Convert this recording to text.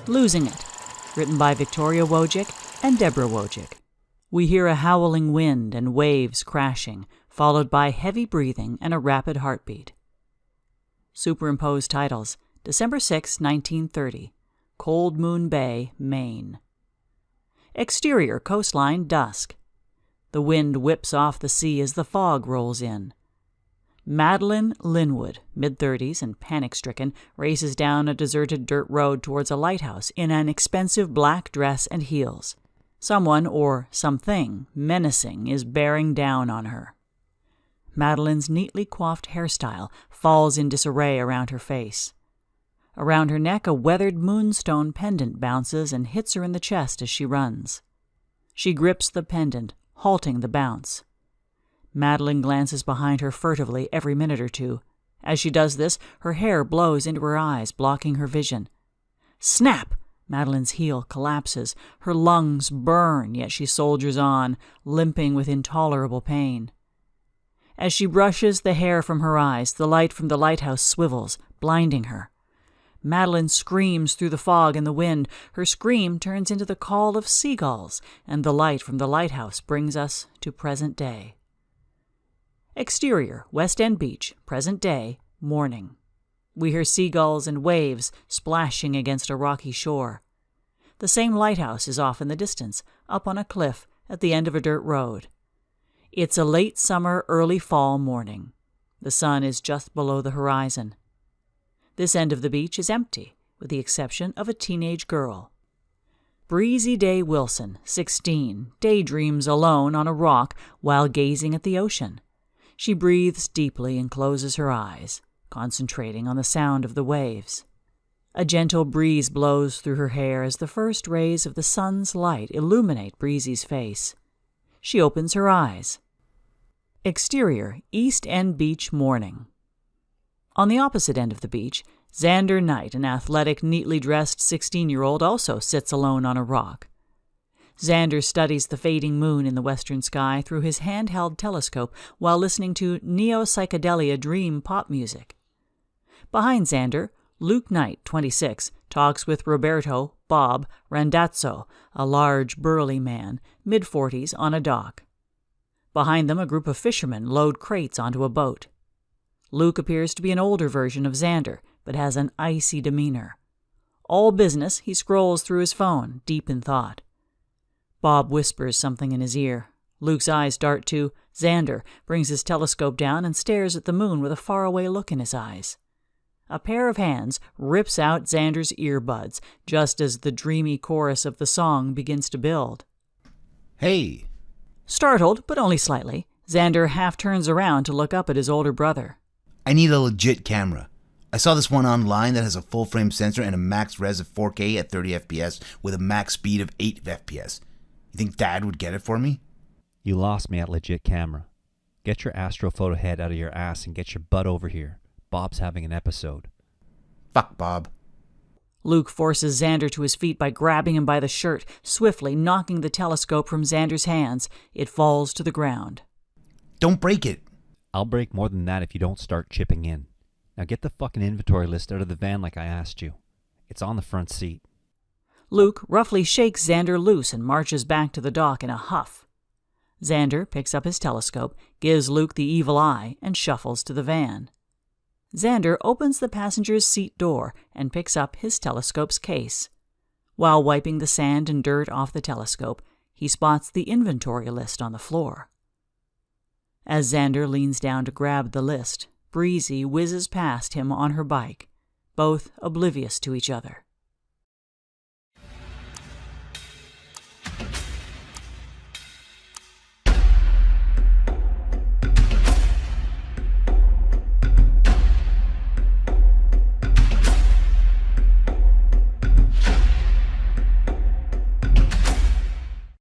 Losing It, written by Victoria Wojcik and Deborah Wojcik. We hear a howling wind and waves crashing, followed by heavy breathing and a rapid heartbeat. Superimposed titles, December 6, 1930, Cold Moon Bay, Maine. Exterior coastline dusk. The wind whips off the sea as the fog rolls in. Madeline Linwood, mid-30s and panic-stricken, races down a deserted dirt road towards a lighthouse in an expensive black dress and heels. Someone, or something, menacing is bearing down on her. Madeline's neatly coiffed hairstyle falls in disarray around her face. Around her neck, a weathered moonstone pendant bounces and hits her in the chest as she runs. She grips the pendant, halting the bounce. Madeline glances behind her furtively every minute or two. As she does this, her hair blows into her eyes, blocking her vision. Snap! Madeline's heel collapses. Her lungs burn, yet she soldiers on, limping with intolerable pain. As she brushes the hair from her eyes, the light from the lighthouse swivels, blinding her. Madeline screams through the fog and the wind. Her scream turns into the call of seagulls, and the light from the lighthouse brings us to present day. Exterior, West End Beach, present day, morning. We hear seagulls and waves splashing against a rocky shore. The same lighthouse is off in the distance, up on a cliff at the end of a dirt road. It's a late summer, early fall morning. The sun is just below the horizon. This end of the beach is empty, with the exception of a teenage girl. Breezy Day Wilson, 16, daydreams alone on a rock while gazing at the ocean. She breathes deeply and closes her eyes, concentrating on the sound of the waves. A gentle breeze blows through her hair as the first rays of the sun's light illuminate Breezy's face. She opens her eyes. Exterior, East End Beach, morning. On the opposite end of the beach, Zander Knight, an athletic, neatly dressed 16-year-old, also sits alone on a rock. Zander studies the fading moon in the western sky through his handheld telescope while listening to neo-psychedelia dream pop music. Behind Zander, Luke Knight, 26, talks with Roberto Bob Randazzo, a large, burly man, mid-40s, on a dock. Behind them, a group of fishermen load crates onto a boat. Luke appears to be an older version of Zander, but has an icy demeanor. All business, he scrolls through his phone, deep in thought. Bob whispers something in his ear. Luke's eyes dart to Zander, brings his telescope down and stares at the moon with a faraway look in his eyes. A pair of hands rips out Zander's earbuds, just as the dreamy chorus of the song begins to build. Hey! Startled, but only slightly, Zander half turns around to look up at his older brother. I need a legit camera. I saw this one online that has a full-frame sensor and a max res of 4K at 30 FPS with a max speed of 8 FPS. You think Dad would get it for me? You lost me at legit camera. Get your astrophoto head out of your ass and get your butt over here. Bob's having an episode. Fuck Bob. Luke forces Zander to his feet by grabbing him by the shirt, swiftly knocking the telescope from Zander's hands. It falls to the ground. Don't break it. I'll break more than that if you don't start chipping in. Now get the fucking inventory list out of the van like I asked you. It's on the front seat. Luke roughly shakes Zander loose and marches back to the dock in a huff. Zander picks up his telescope, gives Luke the evil eye, and shuffles to the van. Zander opens the passenger's seat door and picks up his telescope's case. While wiping the sand and dirt off the telescope, he spots the inventory list on the floor. As Zander leans down to grab the list, Breezy whizzes past him on her bike, both oblivious to each other.